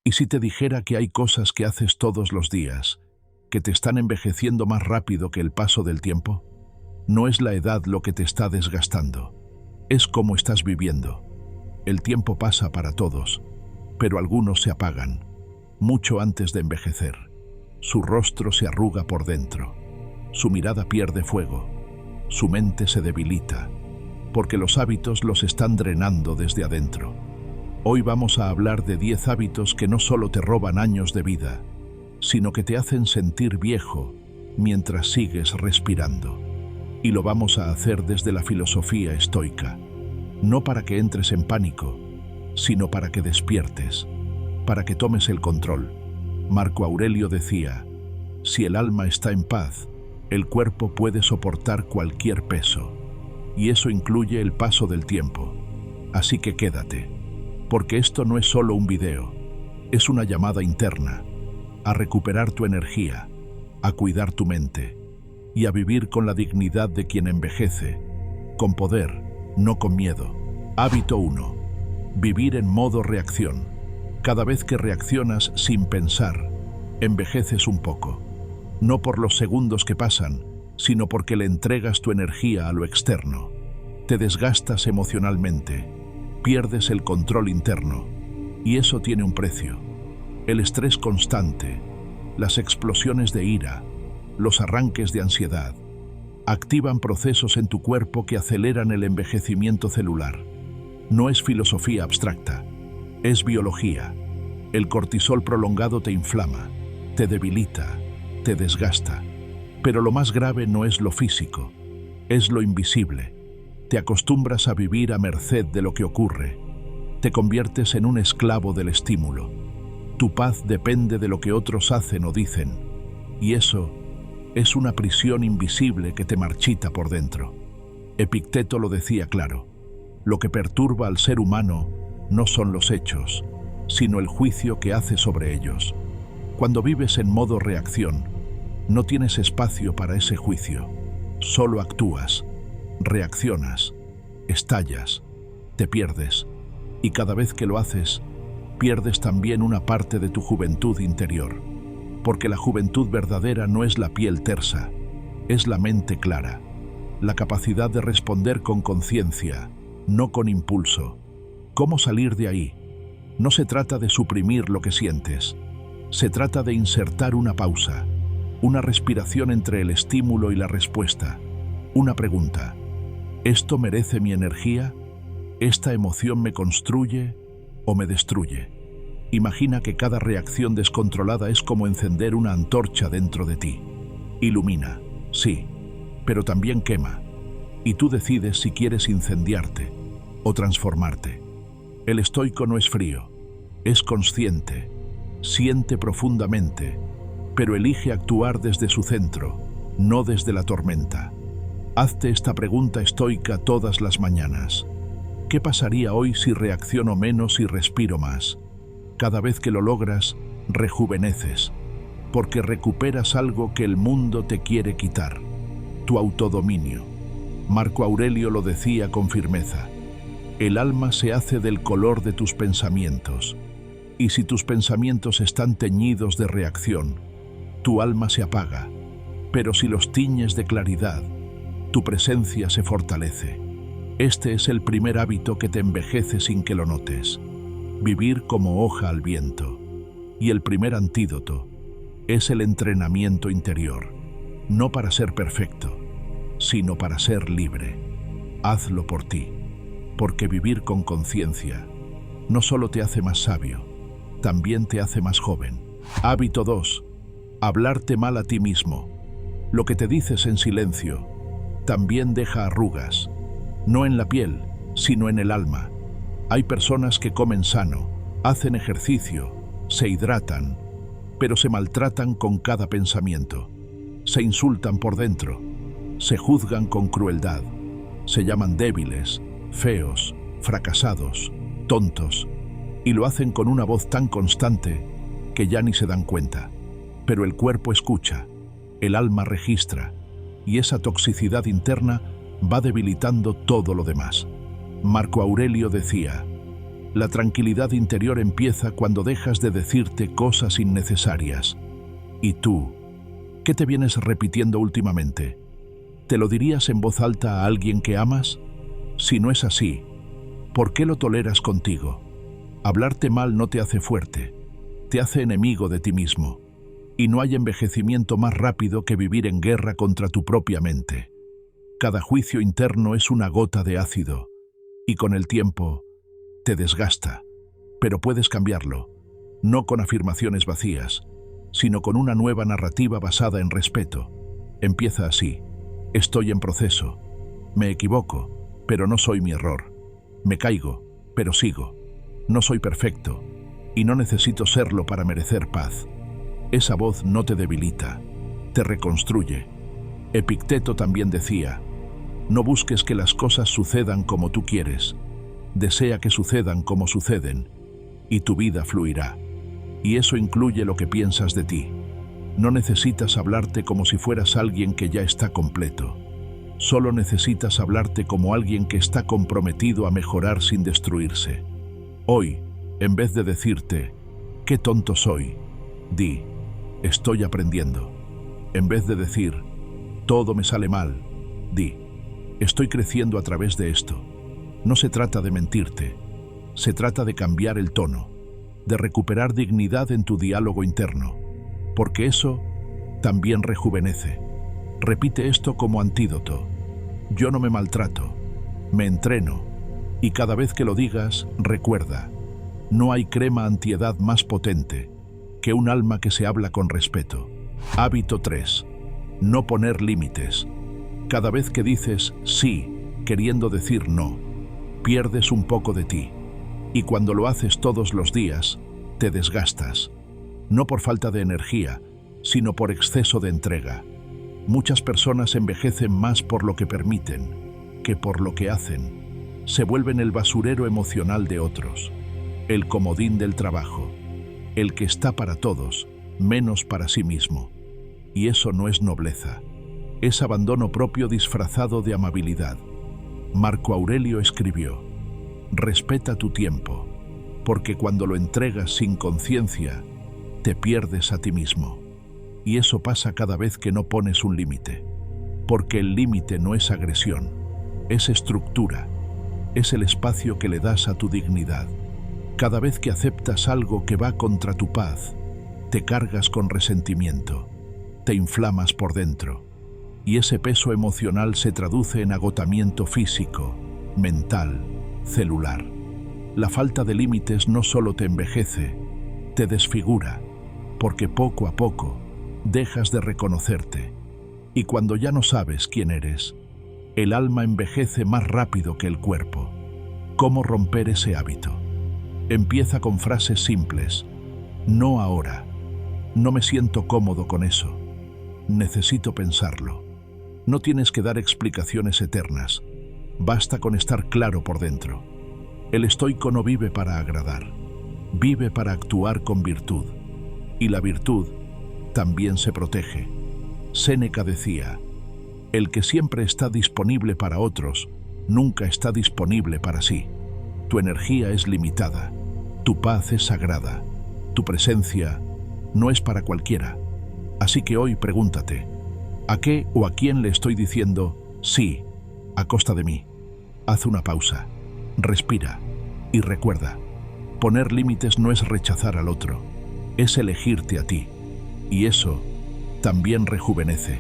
¿Y si te dijera que hay cosas que haces todos los días, que te están envejeciendo más rápido que el paso del tiempo? No es la edad lo que te está desgastando, es cómo estás viviendo. El tiempo pasa para todos, pero algunos se apagan, mucho antes de envejecer. Su rostro se arruga por dentro, su mirada pierde fuego, su mente se debilita, porque los hábitos los están drenando desde adentro. Hoy vamos a hablar de 10 hábitos que no solo te roban años de vida, sino que te hacen sentir viejo mientras sigues respirando. Y lo vamos a hacer desde la filosofía estoica, no para que entres en pánico, sino para que despiertes, para que tomes el control. Marco Aurelio decía, si el alma está en paz, el cuerpo puede soportar cualquier peso, y eso incluye el paso del tiempo. Así que quédate, porque esto no es solo un video, es una llamada interna, a recuperar tu energía, a cuidar tu mente, y a vivir con la dignidad de quien envejece, con poder, no con miedo. Hábito 1. Vivir en modo reacción. Cada vez que reaccionas sin pensar, envejeces un poco. No por los segundos que pasan, sino porque le entregas tu energía a lo externo. Te desgastas emocionalmente, pierdes el control interno, y eso tiene un precio. El estrés constante, las explosiones de ira, los arranques de ansiedad, activan procesos en tu cuerpo que aceleran el envejecimiento celular. No es filosofía abstracta, es biología. El cortisol prolongado te inflama, te debilita, te desgasta. Pero lo más grave no es lo físico, es lo invisible. Te acostumbras a vivir a merced de lo que ocurre. Te conviertes en un esclavo del estímulo. Tu paz depende de lo que otros hacen o dicen, y eso es una prisión invisible que te marchita por dentro. Epicteto lo decía claro, lo que perturba al ser humano no son los hechos, sino el juicio que hace sobre ellos. Cuando vives en modo reacción, no tienes espacio para ese juicio, solo actúas, reaccionas, estallas, te pierdes, y cada vez que lo haces, pierdes también una parte de tu juventud interior. Porque la juventud verdadera no es la piel tersa, es la mente clara, la capacidad de responder con conciencia, no con impulso. ¿Cómo salir de ahí? No se trata de suprimir lo que sientes, se trata de insertar una pausa, una respiración entre el estímulo y la respuesta, una pregunta. ¿Esto merece mi energía? ¿Esta emoción me construye o me destruye? Imagina que cada reacción descontrolada es como encender una antorcha dentro de ti. Ilumina, sí, pero también quema. Y tú decides si quieres incendiarte o transformarte. El estoico no es frío, es consciente, siente profundamente, pero elige actuar desde su centro, no desde la tormenta. Hazte esta pregunta estoica todas las mañanas. ¿Qué pasaría hoy si reacciono menos y respiro más? Cada vez que lo logras, rejuveneces, porque recuperas algo que el mundo te quiere quitar, tu autodominio. Marco Aurelio lo decía con firmeza, el alma se hace del color de tus pensamientos, y si tus pensamientos están teñidos de reacción, tu alma se apaga, pero si los tiñes de claridad, tu presencia se fortalece. Este es el primer hábito que te envejece sin que lo notes. Vivir como hoja al viento. Y el primer antídoto es el entrenamiento interior, no para ser perfecto, sino para ser libre. Hazlo por ti, porque vivir con conciencia no solo te hace más sabio, también te hace más joven. Hábito 2. Hablarte mal a ti mismo. Lo que te dices en silencio también deja arrugas, no en la piel, sino en el alma. Hay personas que comen sano, hacen ejercicio, se hidratan, pero se maltratan con cada pensamiento. Se insultan por dentro, se juzgan con crueldad, se llaman débiles, feos, fracasados, tontos, y lo hacen con una voz tan constante que ya ni se dan cuenta. Pero el cuerpo escucha, el alma registra, y esa toxicidad interna va debilitando todo lo demás. Marco Aurelio decía, La tranquilidad interior empieza cuando dejas de decirte cosas innecesarias. ¿Y tú? ¿Qué te vienes repitiendo últimamente? ¿Te lo dirías en voz alta a alguien que amas? Si no es así, ¿por qué lo toleras contigo? Hablarte mal no te hace fuerte, te hace enemigo de ti mismo. Y no hay envejecimiento más rápido que vivir en guerra contra tu propia mente. Cada juicio interno es una gota de ácido, y con el tiempo te desgasta. Pero puedes cambiarlo, no con afirmaciones vacías, sino con una nueva narrativa basada en respeto. Empieza así: estoy en proceso, me equivoco, pero no soy mi error. Me caigo, pero sigo. No soy perfecto, y no necesito serlo para merecer paz. Esa voz no te debilita, te reconstruye. Epicteto también decía: no busques que las cosas sucedan como tú quieres, desea que sucedan como suceden, y tu vida fluirá. Y eso incluye lo que piensas de ti. No necesitas hablarte como si fueras alguien que ya está completo. Solo necesitas hablarte como alguien que está comprometido a mejorar sin destruirse. Hoy, en vez de decirte, qué tonto soy, di, estoy aprendiendo. En vez de decir, todo me sale mal, di, estoy creciendo a través de esto. No se trata de mentirte, se trata de cambiar el tono, de recuperar dignidad en tu diálogo interno, porque eso también rejuvenece. Repite esto como antídoto: yo no me maltrato, me entreno, y cada vez que lo digas, recuerda, no hay crema antiedad más potente que un alma que se habla con respeto. Hábito 3. No poner límites. Cada vez que dices sí, queriendo decir no, pierdes un poco de ti. Y cuando lo haces todos los días, te desgastas. No por falta de energía, sino por exceso de entrega. Muchas personas envejecen más por lo que permiten que por lo que hacen. Se vuelven el basurero emocional de otros, el comodín del trabajo, el que está para todos, menos para sí mismo. Y eso no es nobleza, es abandono propio disfrazado de amabilidad. Marco Aurelio escribió: respeta tu tiempo, porque cuando lo entregas sin conciencia, te pierdes a ti mismo. Y eso pasa cada vez que no pones un límite, porque el límite no es agresión, es estructura, es el espacio que le das a tu dignidad. Cada vez que aceptas algo que va contra tu paz, te cargas con resentimiento, te inflamas por dentro, y ese peso emocional se traduce en agotamiento físico, mental, celular. La falta de límites no solo te envejece, te desfigura, porque poco a poco dejas de reconocerte, y cuando ya no sabes quién eres, el alma envejece más rápido que el cuerpo. ¿Cómo romper ese hábito? Empieza con frases simples: no ahora, no me siento cómodo con eso, necesito pensarlo. No tienes que dar explicaciones eternas, basta con estar claro por dentro. El estoico no vive para agradar, vive para actuar con virtud, y la virtud también se protege. Séneca decía: el que siempre está disponible para otros, nunca está disponible para sí. Tu energía es limitada, tu paz es sagrada, tu presencia no es para cualquiera. Así que hoy pregúntate: ¿a qué o a quién le estoy diciendo sí a costa de mí? Haz una pausa, respira y recuerda, poner límites no es rechazar al otro, es elegirte a ti. Y eso también rejuvenece.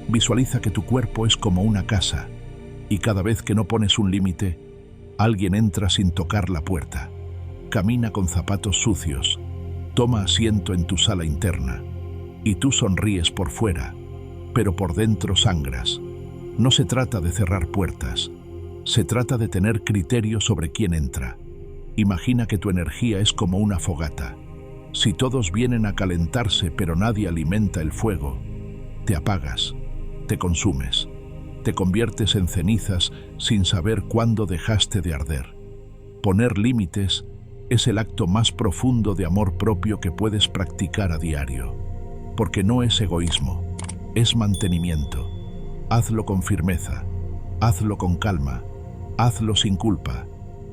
Visualiza que tu cuerpo es como una casa, y cada vez que no pones un límite, alguien entra sin tocar la puerta. Camina con zapatos sucios, toma asiento en tu sala interna, y tú sonríes por fuera, pero por dentro sangras. No se trata de cerrar puertas, se trata de tener criterio sobre quién entra. Imagina que tu energía es como una fogata. Si todos vienen a calentarse pero nadie alimenta el fuego, te apagas, te consumes, te conviertes en cenizas sin saber cuándo dejaste de arder. Poner límites es el acto más profundo de amor propio que puedes practicar a diario, porque no es egoísmo, es mantenimiento. Hazlo con firmeza, hazlo con calma, hazlo sin culpa,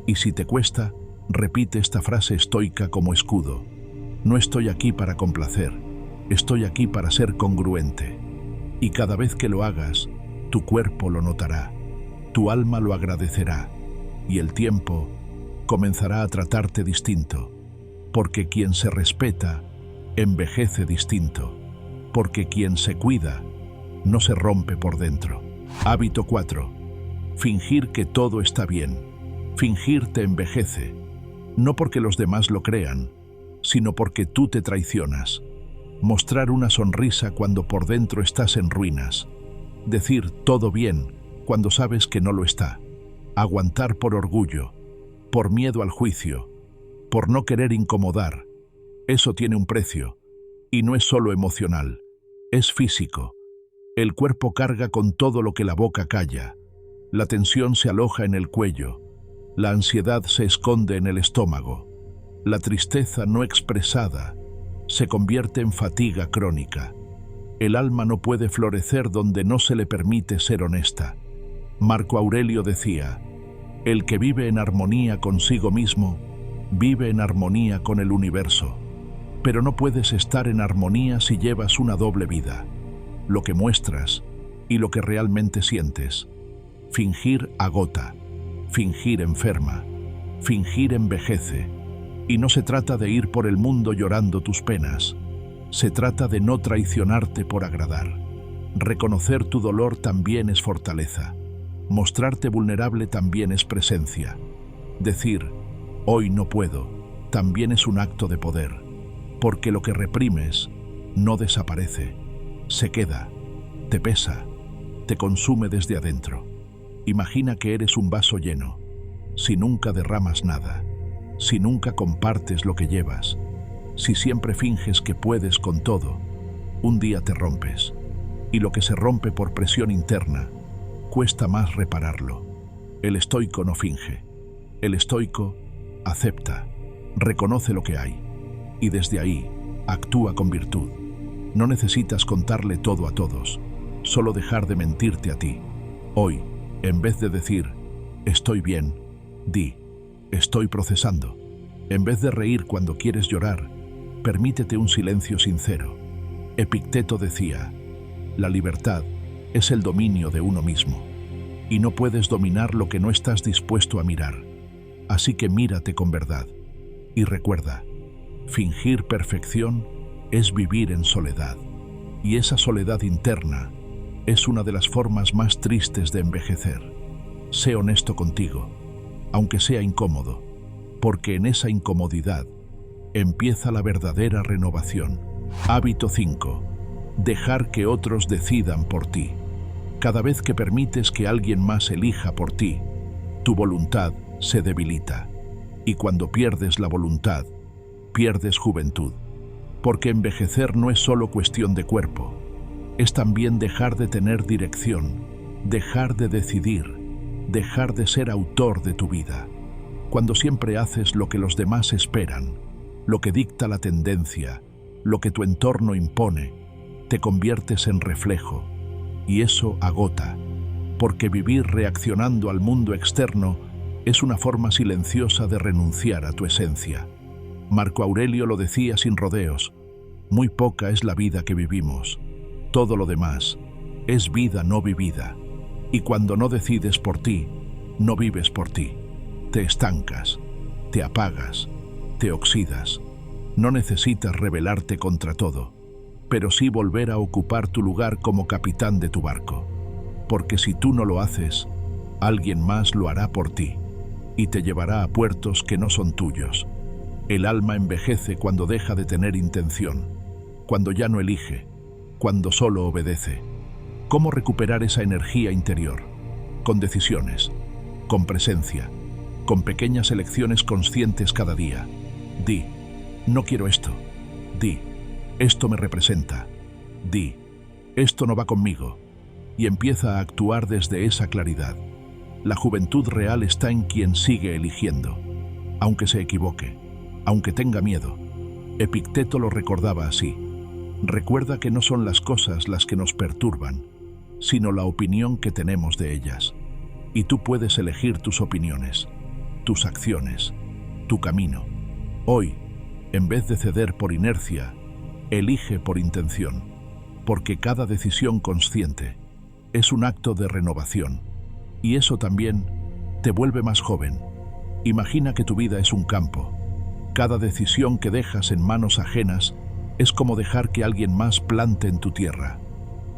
y si te cuesta, Repite esta frase estoica como escudo. No estoy aquí para complacer, estoy aquí para ser congruente. Y cada vez que lo hagas, tu cuerpo lo notará, tu alma lo agradecerá, y el tiempo comenzará a tratarte distinto, porque quien se respeta, envejece distinto, porque quien se cuida, no se rompe por dentro. Hábito 4. Fingir que todo está bien. Fingir te envejece, no porque los demás lo crean, sino porque tú te traicionas. Mostrar una sonrisa cuando por dentro estás en ruinas. Decir todo bien cuando sabes que no lo está. Aguantar por orgullo, por miedo al juicio, por no querer incomodar. Eso tiene un precio, y no es solo emocional, es físico. El cuerpo carga con todo lo que la boca calla. La tensión se aloja en el cuello, la ansiedad se esconde en el estómago. La tristeza no expresada se convierte en fatiga crónica. El alma no puede florecer donde no se le permite ser honesta. Marco Aurelio decía, el que vive en armonía consigo mismo, vive en armonía con el universo. Pero no puedes estar en armonía si llevas una doble vida, lo que muestras y lo que realmente sientes. Fingir agota, fingir enferma, fingir envejece. Y no se trata de ir por el mundo llorando tus penas. Se trata de no traicionarte por agradar. Reconocer tu dolor también es fortaleza. Mostrarte vulnerable también es presencia. Decir, hoy no puedo, también es un acto de poder. Porque lo que reprimes no desaparece, se queda, te pesa, te consume desde adentro. Imagina que eres un vaso lleno, si nunca derramas nada, si nunca compartes lo que llevas, si siempre finges que puedes con todo, un día te rompes. Y lo que se rompe por presión interna, cuesta más repararlo. El estoico no finge. El estoico acepta, reconoce lo que hay, y desde ahí actúa con virtud. No necesitas contarle todo a todos, solo dejar de mentirte a ti. Hoy, en vez de decir, estoy bien, di, estoy procesando. En vez de reír cuando quieres llorar, permítete un silencio sincero. Epicteto decía, la libertad es el dominio de uno mismo, y no puedes dominar lo que no estás dispuesto a mirar. Así que mírate con verdad. Y recuerda, fingir perfección es vivir en soledad. Y esa soledad interna es una de las formas más tristes de envejecer. Sé honesto contigo, aunque sea incómodo, porque en esa incomodidad empieza la verdadera renovación. Hábito 5. Dejar que otros decidan por ti. Cada vez que permites que alguien más elija por ti, tu voluntad se debilita. Y cuando pierdes la voluntad, pierdes juventud. Porque envejecer no es solo cuestión de cuerpo, es también dejar de tener dirección, dejar de decidir, dejar de ser autor de tu vida. Cuando siempre haces lo que los demás esperan, lo que dicta la tendencia, lo que tu entorno impone, te conviertes en reflejo, y eso agota, porque vivir reaccionando al mundo externo es una forma silenciosa de renunciar a tu esencia. Marco Aurelio lo decía sin rodeos, muy poca es la vida que vivimos, todo lo demás es vida no vivida, y cuando no decides por ti, no vives por ti, te estancas, te apagas, te oxidas. No necesitas rebelarte contra todo, pero sí volver a ocupar tu lugar como capitán de tu barco, porque si tú no lo haces, alguien más lo hará por ti, y te llevará a puertos que no son tuyos. El alma envejece cuando deja de tener intención, cuando ya no elige, cuando solo obedece. ¿Cómo recuperar esa energía interior? Con decisiones, con presencia, con pequeñas elecciones conscientes cada día. Di, no quiero esto. Di, esto me representa. Di, esto no va conmigo. Y empieza a actuar desde esa claridad. La juventud real está en quien sigue eligiendo, aunque se equivoque, aunque tenga miedo. Epicteto lo recordaba así. Recuerda que no son las cosas las que nos perturban, sino la opinión que tenemos de ellas. Y tú puedes elegir tus opiniones, tus acciones, tu camino. Hoy, en vez de ceder por inercia, elige por intención, porque cada decisión consciente es un acto de renovación, y eso también te vuelve más joven. Imagina que tu vida es un campo. Cada decisión que dejas en manos ajenas es como dejar que alguien más plante en tu tierra.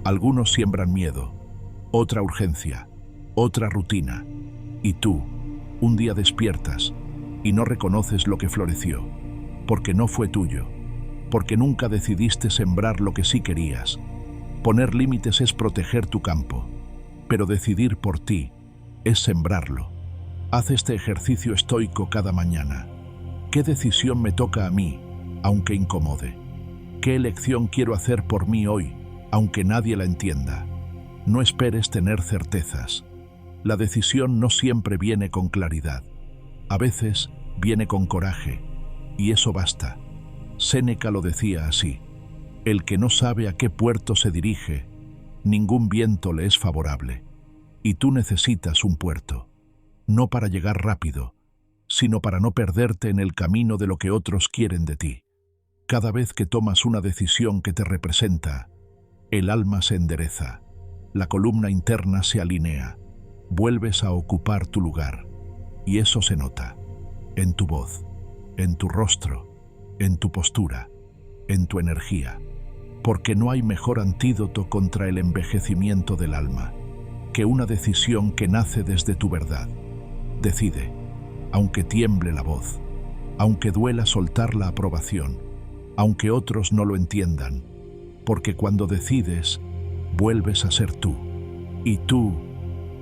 Algunos siembran miedo, otra urgencia, otra rutina, y tú, un día despiertas y no reconoces lo que floreció, porque no fue tuyo, porque nunca decidiste sembrar lo que sí querías. Poner límites es proteger tu campo, pero decidir por ti es sembrarlo. Haz este ejercicio estoico cada mañana. ¿Qué decisión me toca a mí, aunque incomode? ¿Qué elección quiero hacer por mí hoy, aunque nadie la entienda? No esperes tener certezas. La decisión no siempre viene con claridad. A veces viene con coraje, y eso basta. Séneca lo decía así: el que no sabe a qué puerto se dirige, ningún viento le es favorable. Y tú necesitas un puerto, no para llegar rápido, sino para no perderte en el camino de lo que otros quieren de ti. Cada vez que tomas una decisión que te representa, el alma se endereza, la columna interna se alinea, vuelves a ocupar tu lugar, y eso se nota en tu voz, en tu rostro, en tu postura, en tu energía, porque no hay mejor antídoto contra el envejecimiento del alma que una decisión que nace desde tu verdad. Decide, aunque tiemble la voz, aunque duela soltar la aprobación, aunque otros no lo entiendan, porque cuando decides, vuelves a ser tú. Y tú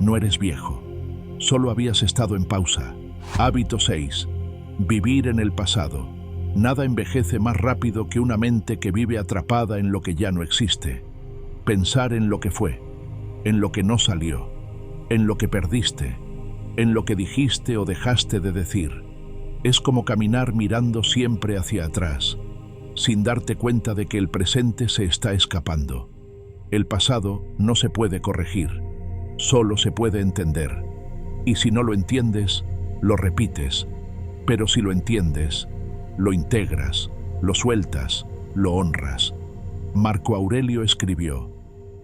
no eres viejo, solo habías estado en pausa. Hábito 6. Vivir en el pasado. Nada envejece más rápido que una mente que vive atrapada en lo que ya no existe. Pensar en lo que fue, en lo que no salió, en lo que perdiste, en lo que dijiste o dejaste de decir. Es como caminar mirando siempre hacia atrás, sin darte cuenta de que el presente se está escapando. El pasado no se puede corregir, solo se puede entender. Y si no lo entiendes, lo repites. Pero si lo entiendes, lo integras, lo sueltas, lo honras. Marco Aurelio escribió: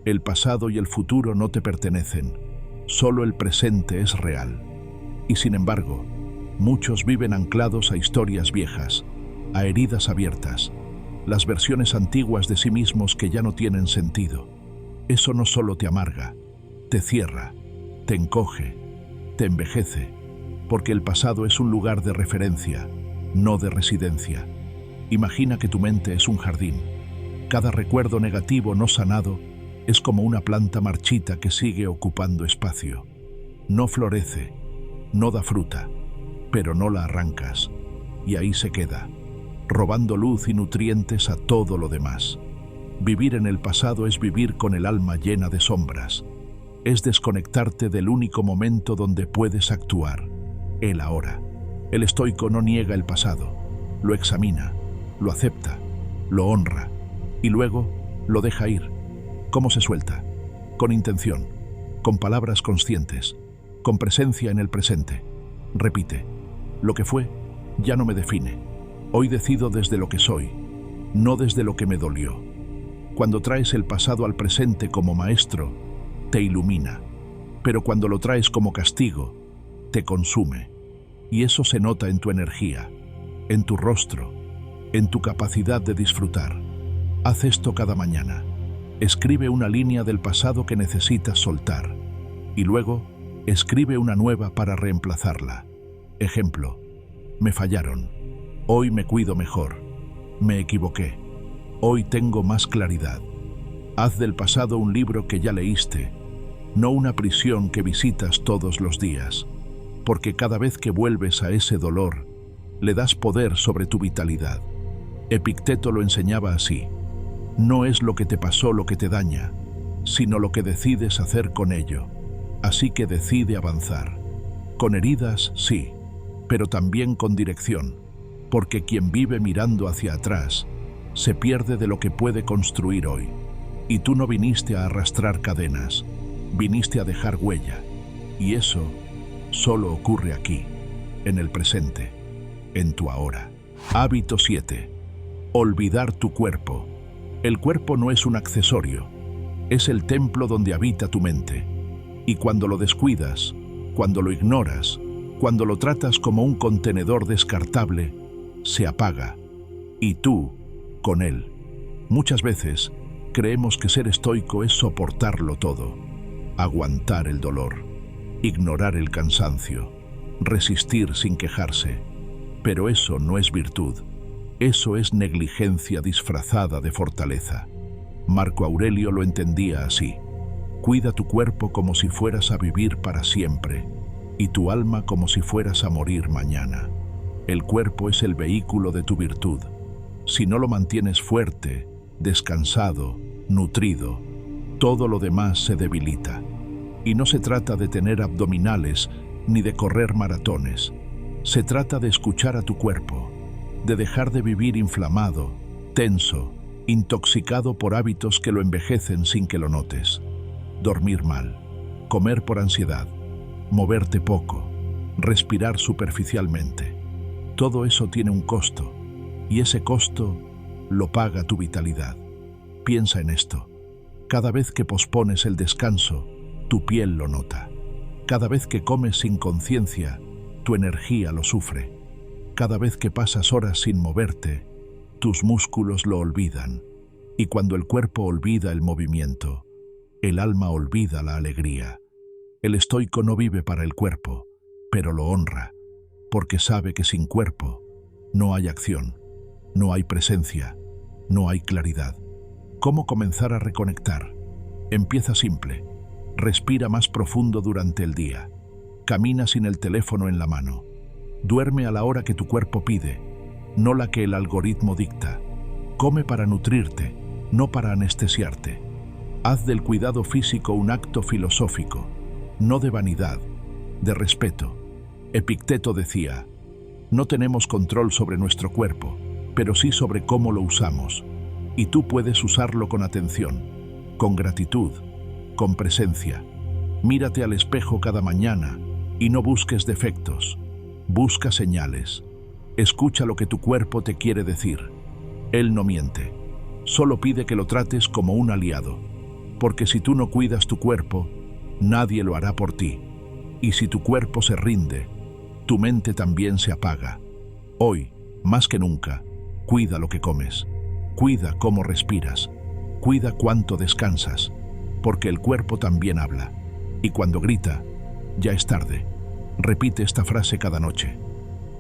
el pasado y el futuro no te pertenecen, solo el presente es real. Y sin embargo, muchos viven anclados a historias viejas, a heridas abiertas, las versiones antiguas de sí mismos que ya no tienen sentido. Eso no solo te amarga, te cierra, te encoge, te envejece, porque el pasado es un lugar de referencia, no de residencia. Imagina que tu mente es un jardín. Cada recuerdo negativo no sanado es como una planta marchita que sigue ocupando espacio. No florece, no da fruta, pero no la arrancas, y ahí se queda, robando luz y nutrientes a todo lo demás. Vivir en el pasado es vivir con el alma llena de sombras. Es desconectarte del único momento donde puedes actuar, el ahora. El estoico no niega el pasado, lo examina, lo acepta, lo honra, y luego lo deja ir. ¿Cómo se suelta? Con intención, con palabras conscientes, con presencia en el presente. Repite: lo que fue ya no me define. Hoy decido desde lo que soy, no desde lo que me dolió. Cuando traes el pasado al presente como maestro, te ilumina, pero cuando lo traes como castigo, te consume. Y eso se nota en tu energía, en tu rostro, en tu capacidad de disfrutar. Haz esto cada mañana. Escribe una línea del pasado que necesitas soltar, y luego escribe una nueva para reemplazarla. Ejemplo: me fallaron. Hoy me cuido mejor. Me equivoqué. Hoy tengo más claridad. Haz del pasado un libro que ya leíste, no una prisión que visitas todos los días, porque cada vez que vuelves a ese dolor, le das poder sobre tu vitalidad. Epicteto lo enseñaba así: no es lo que te pasó lo que te daña, sino lo que decides hacer con ello. Así que decide avanzar. Con heridas, sí, pero también con dirección, porque quien vive mirando hacia atrás se pierde de lo que puede construir hoy. Y tú no viniste a arrastrar cadenas, viniste a dejar huella. Y eso solo ocurre aquí, en el presente. en tu ahora. Hábito 7. Olvidar tu cuerpo. El cuerpo no es un accesorio, es el templo donde habita tu mente. Y cuando lo descuidas, cuando lo ignoras, cuando lo tratas como un contenedor descartable, se apaga. Y tú, con él. Muchas veces, creemos que ser estoico es soportarlo todo, aguantar el dolor, ignorar el cansancio, resistir sin quejarse. Pero eso no es virtud, eso es negligencia disfrazada de fortaleza. Marco Aurelio lo entendía así: cuida tu cuerpo como si fueras a vivir para siempre, y tu alma como si fueras a morir mañana. El cuerpo es el vehículo de tu virtud. Si no lo mantienes fuerte, descansado, nutrido, todo lo demás se debilita. Y no se trata de tener abdominales ni de correr maratones. Se trata de escuchar a tu cuerpo, de dejar de vivir inflamado, tenso, intoxicado por hábitos que lo envejecen sin que lo notes. Dormir mal, comer por ansiedad, moverte poco, respirar superficialmente. Todo eso tiene un costo, y ese costo lo paga tu vitalidad. Piensa en esto. Cada vez que pospones el descanso, tu piel lo nota. Cada vez que comes sin conciencia, tu energía lo sufre. Cada vez que pasas horas sin moverte, tus músculos lo olvidan. Y cuando el cuerpo olvida el movimiento, el alma olvida la alegría. El estoico no vive para el cuerpo, pero lo honra, porque sabe que sin cuerpo no hay acción, no hay presencia, no hay claridad. ¿Cómo comenzar a reconectar? Empieza simple. Respira más profundo durante el día. Camina sin el teléfono en la mano. Duerme a la hora que tu cuerpo pide, no la que el algoritmo dicta. Come para nutrirte, no para anestesiarte. Haz del cuidado físico un acto filosófico, no de vanidad, de respeto. Epicteto decía: no tenemos control sobre nuestro cuerpo, pero sí sobre cómo lo usamos. Y tú puedes usarlo con atención, con gratitud, con presencia. Mírate al espejo cada mañana y no busques defectos. Busca señales. Escucha lo que tu cuerpo te quiere decir. Él no miente. Solo pide que lo trates como un aliado. Porque si tú no cuidas tu cuerpo, nadie lo hará por ti. Y si tu cuerpo se rinde, tu mente también se apaga. Hoy, más que nunca, cuida lo que comes. Cuida cómo respiras. Cuida cuánto descansas. Porque el cuerpo también habla. Y cuando grita, ya es tarde. Repite esta frase cada noche.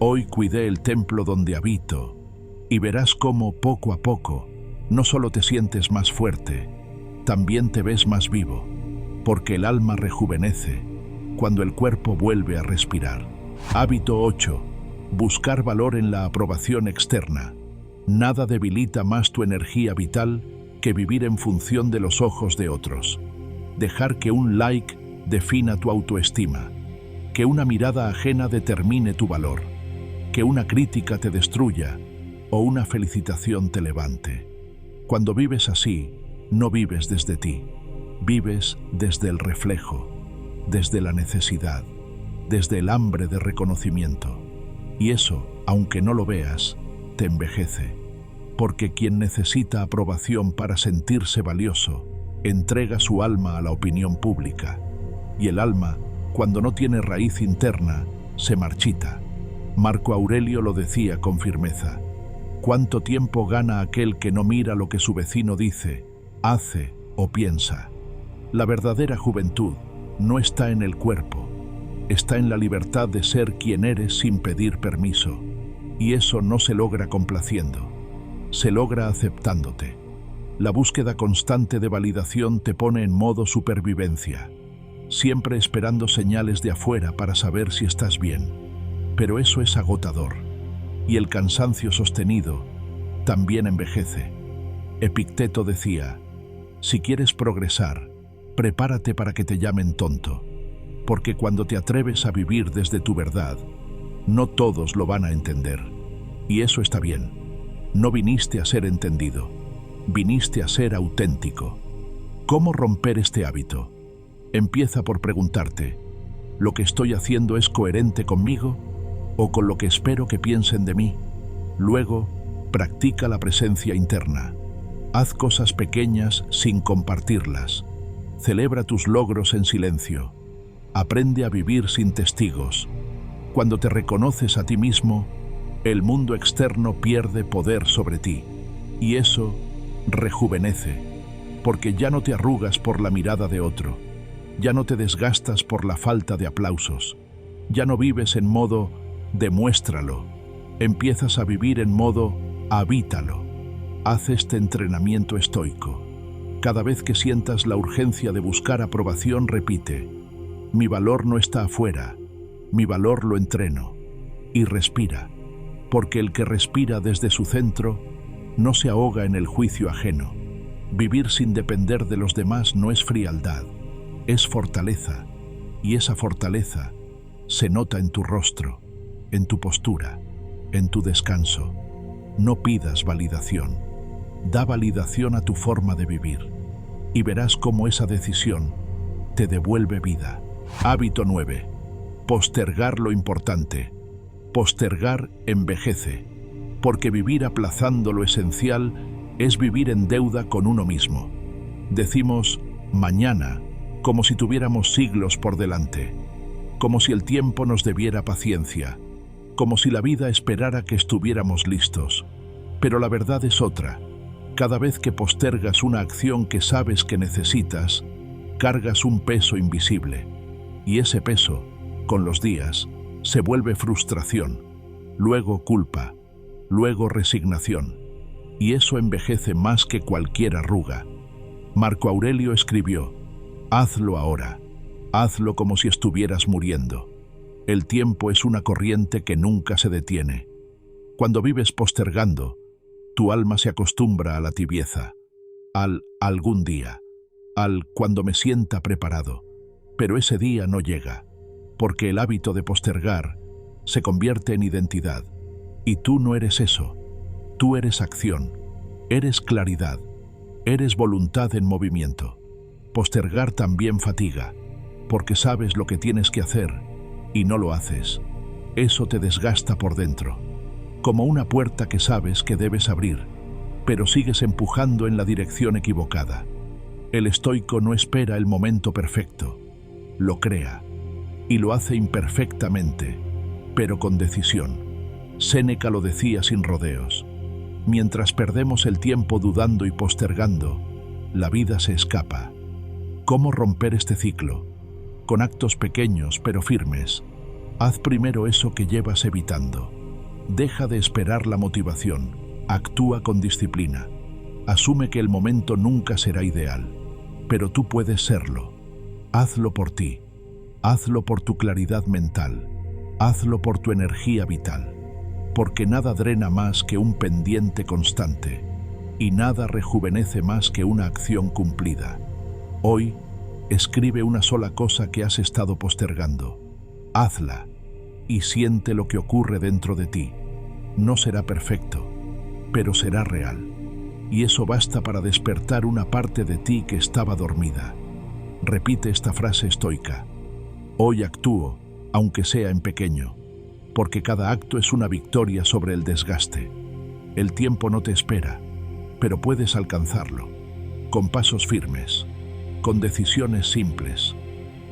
Hoy cuidé el templo donde habito. Y verás cómo, poco a poco, no solo te sientes más fuerte, también te ves más vivo. Porque el alma rejuvenece cuando el cuerpo vuelve a respirar. Hábito 8. Buscar valor en la aprobación externa. Nada debilita más tu energía vital que vivir en función de los ojos de otros. Dejar que un like defina tu autoestima. Que una mirada ajena determine tu valor. Que una crítica te destruya o una felicitación te levante. Cuando vives así, no vives desde ti. Vives desde el reflejo, desde la necesidad, desde el hambre de reconocimiento. Y eso, aunque no lo veas, te envejece. Porque quien necesita aprobación para sentirse valioso, entrega su alma a la opinión pública. Y el alma, cuando no tiene raíz interna, se marchita. Marco Aurelio lo decía con firmeza: ¿cuánto tiempo gana aquel que no mira lo que su vecino dice, hace o piensa? La verdadera juventud no está en el cuerpo, está en la libertad de ser quien eres sin pedir permiso. Y eso no se logra complaciendo, se logra aceptándote. La búsqueda constante de validación te pone en modo supervivencia, siempre esperando señales de afuera para saber si estás bien. Pero eso es agotador, y el cansancio sostenido también envejece. Epicteto decía: si quieres progresar, prepárate para que te llamen tonto, porque cuando te atreves a vivir desde tu verdad, no todos lo van a entender. Y eso está bien. No viniste a ser entendido, viniste a ser auténtico. ¿Cómo romper este hábito? Empieza por preguntarte: ¿lo que estoy haciendo es coherente conmigo? o con lo que espero que piensen de mí. Luego, practica la presencia interna. Haz cosas pequeñas sin compartirlas. Celebra tus logros en silencio. Aprende a vivir sin testigos. Cuando te reconoces a ti mismo, el mundo externo pierde poder sobre ti. Y eso rejuvenece, porque ya no te arrugas por la mirada de otro. Ya no te desgastas por la falta de aplausos. Ya no vives en modo demuéstralo. Empiezas a vivir en modo habítalo. Haz este entrenamiento estoico. Cada vez que sientas la urgencia de buscar aprobación, repite: mi valor no está afuera, mi valor lo entreno. Y respira, porque el que respira desde su centro no se ahoga en el juicio ajeno. Vivir sin depender de los demás no es frialdad, es fortaleza, y esa fortaleza se nota en tu rostro, en tu postura, en tu descanso. No pidas validación, da validación a tu forma de vivir, y verás cómo esa decisión te devuelve vida. Hábito 9. Postergar lo importante. Postergar envejece, porque vivir aplazando lo esencial es vivir en deuda con uno mismo. Decimos mañana como si tuviéramos siglos por delante, como si el tiempo nos debiera paciencia, como si la vida esperara que estuviéramos listos. Pero la verdad es otra. Cada vez que postergas una acción que sabes que necesitas, cargas un peso invisible. Y ese peso, con los días, se vuelve frustración, luego culpa, luego resignación. Y eso envejece más que cualquier arruga. Marco Aurelio escribió: hazlo ahora, hazlo como si estuvieras muriendo. El tiempo es una corriente que nunca se detiene. Cuando vives postergando, tu alma se acostumbra a la tibieza, al algún día, al cuando me sienta preparado. Pero ese día no llega, porque el hábito de postergar se convierte en identidad. Y tú no eres eso. Tú eres acción, eres claridad, eres voluntad en movimiento. Postergar también fatiga, porque sabes lo que tienes que hacer y no lo haces. Eso te desgasta por dentro, como una puerta que sabes que debes abrir, pero sigues empujando en la dirección equivocada. El estoico no espera el momento perfecto, lo crea, y lo hace imperfectamente, pero con decisión. Séneca lo decía sin rodeos: mientras perdemos el tiempo dudando y postergando, la vida se escapa. ¿Cómo romper este ciclo? Con actos pequeños pero firmes. Haz primero eso que llevas evitando. Deja de esperar la motivación. Actúa con disciplina. Asume que el momento nunca será ideal, pero tú puedes serlo. Hazlo por ti. Hazlo por tu claridad mental. Hazlo por tu energía vital. Porque nada drena más que un pendiente constante, y nada rejuvenece más que una acción cumplida. Hoy, escribe una sola cosa que has estado postergando. Hazla y siente lo que ocurre dentro de ti. No será perfecto, pero será real. Y eso basta para despertar una parte de ti que estaba dormida. Repite esta frase estoica: hoy actúo, aunque sea en pequeño, porque cada acto es una victoria sobre el desgaste. El tiempo no te espera, pero puedes alcanzarlo, con pasos firmes, con decisiones simples,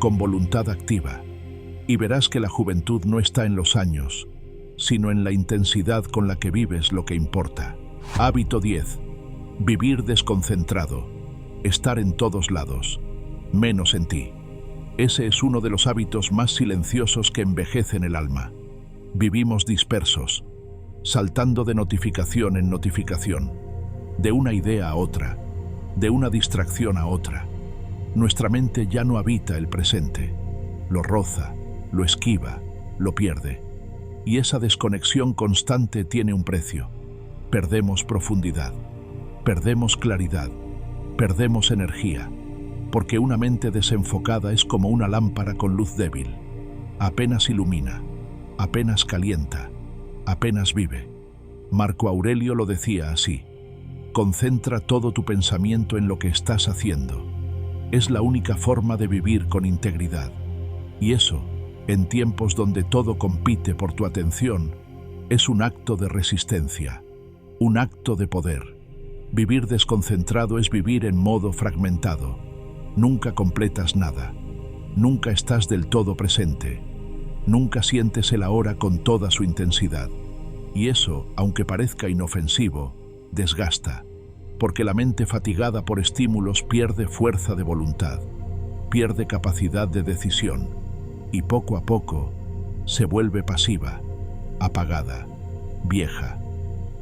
con voluntad activa. Y verás que la juventud no está en los años, sino en la intensidad con la que vives lo que importa. Hábito 10. Vivir desconcentrado. Estar en todos lados, menos en ti. Ese es uno de los hábitos más silenciosos que envejecen el alma. Vivimos dispersos, saltando de notificación en notificación, de una idea a otra, de una distracción a otra. Nuestra mente ya no habita el presente, lo roza, lo esquiva, lo pierde. Y esa desconexión constante tiene un precio. Perdemos profundidad, perdemos claridad, perdemos energía, porque una mente desenfocada es como una lámpara con luz débil. Apenas ilumina, apenas calienta, apenas vive. Marco Aurelio lo decía así: concentra todo tu pensamiento en lo que estás haciendo. Es la única forma de vivir con integridad. Y eso En tiempos donde todo compite por tu atención, es un acto de resistencia, un acto de poder. Vivir desconcentrado es vivir en modo fragmentado. Nunca completas nada. Nunca estás del todo presente. Nunca sientes el ahora con toda su intensidad. Y eso, aunque parezca inofensivo, desgasta, porque la mente fatigada por estímulos pierde fuerza de voluntad, pierde capacidad de decisión, y poco a poco se vuelve pasiva, apagada, vieja.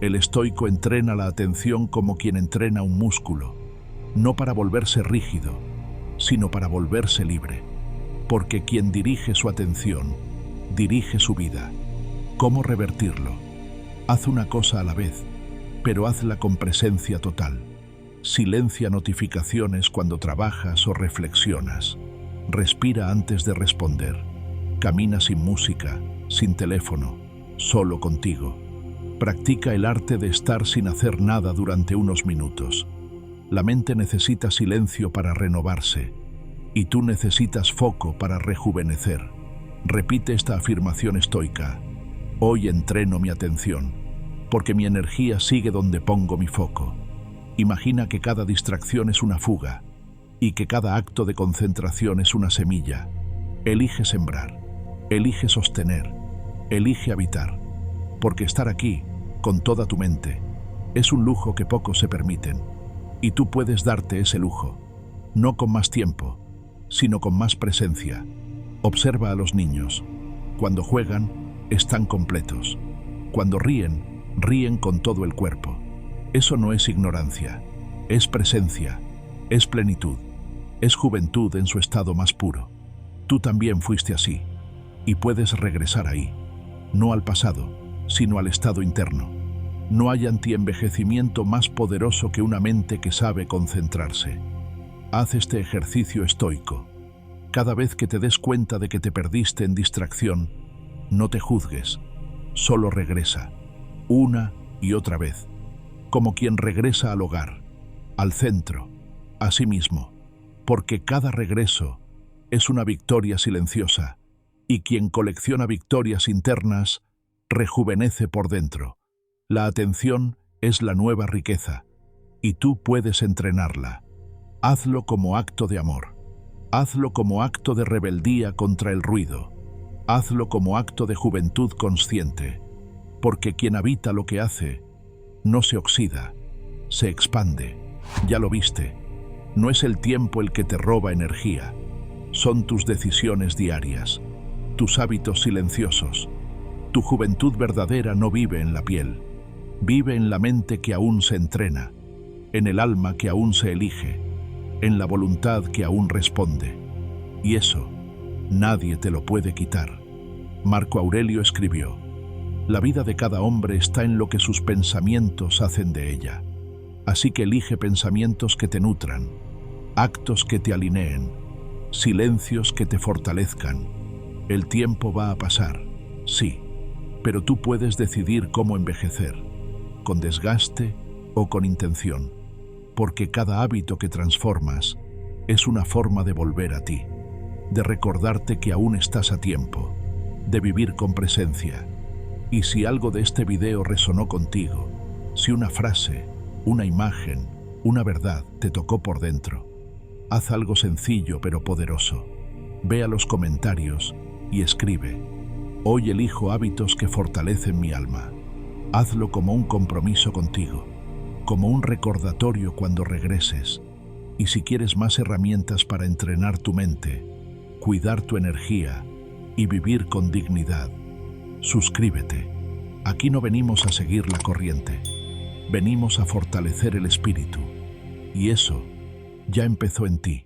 El estoico entrena la atención como quien entrena un músculo, no para volverse rígido, sino para volverse libre, porque quien dirige su atención, dirige su vida. ¿Cómo revertirlo? Haz una cosa a la vez, pero hazla con presencia total. Silencia notificaciones cuando trabajas o reflexionas. Respira antes de responder. Camina sin música, sin teléfono, solo contigo. Practica el arte de estar sin hacer nada durante unos minutos. La mente necesita silencio para renovarse, y tú necesitas foco para rejuvenecer. Repite esta afirmación estoica. Hoy entreno mi atención, porque mi energía sigue donde pongo mi foco. Imagina que cada distracción es una fuga, y que cada acto de concentración es una semilla. Elige sembrar, elige sostener, elige habitar, porque estar aquí, con toda tu mente, es un lujo que pocos se permiten, y tú puedes darte ese lujo, no con más tiempo, sino con más presencia. Observa a los niños. Cuando juegan, están completos. Cuando ríen, ríen con todo el cuerpo. Eso no es ignorancia, es presencia, es plenitud, es juventud en su estado más puro. Tú también fuiste así, y puedes regresar ahí, no al pasado, sino al estado interno. No hay antienvejecimiento más poderoso que una mente que sabe concentrarse. Haz este ejercicio estoico. Cada vez que te des cuenta de que te perdiste en distracción, no te juzgues, solo regresa, una y otra vez, como quien regresa al hogar, al centro, a sí mismo, porque cada regreso es una victoria silenciosa, y quien colecciona victorias internas rejuvenece por dentro. La atención es la nueva riqueza, y tú puedes entrenarla. Hazlo como acto de amor. Hazlo como acto de rebeldía contra el ruido. Hazlo como acto de juventud consciente, porque quien habita lo que hace, no se oxida, se expande. Ya lo viste. No es el tiempo el que te roba energía. Son tus decisiones diarias, tus hábitos silenciosos. Tu juventud verdadera no vive en la piel. Vive en la mente que aún se entrena, en el alma que aún se elige, en la voluntad que aún responde. Y eso, nadie te lo puede quitar. Marco Aurelio escribió: la vida de cada hombre está en lo que sus pensamientos hacen de ella. Así que elige pensamientos que te nutran, actos que te alineen, silencios que te fortalezcan. El tiempo va a pasar, sí, pero tú puedes decidir cómo envejecer, con desgaste o con intención, porque cada hábito que transformas es una forma de volver a ti, de recordarte que aún estás a tiempo, de vivir con presencia. Y si algo de este video resonó contigo, si una frase, una imagen, una verdad te tocó por dentro, haz algo sencillo pero poderoso. Ve a los comentarios y escribe: hoy elijo hábitos que fortalecen mi alma. Hazlo como un compromiso contigo, como un recordatorio cuando regreses. Y si quieres más herramientas para entrenar tu mente, cuidar tu energía y vivir con dignidad, suscríbete. Aquí no venimos a seguir la corriente, venimos a fortalecer el espíritu. Y eso ya empezó en ti.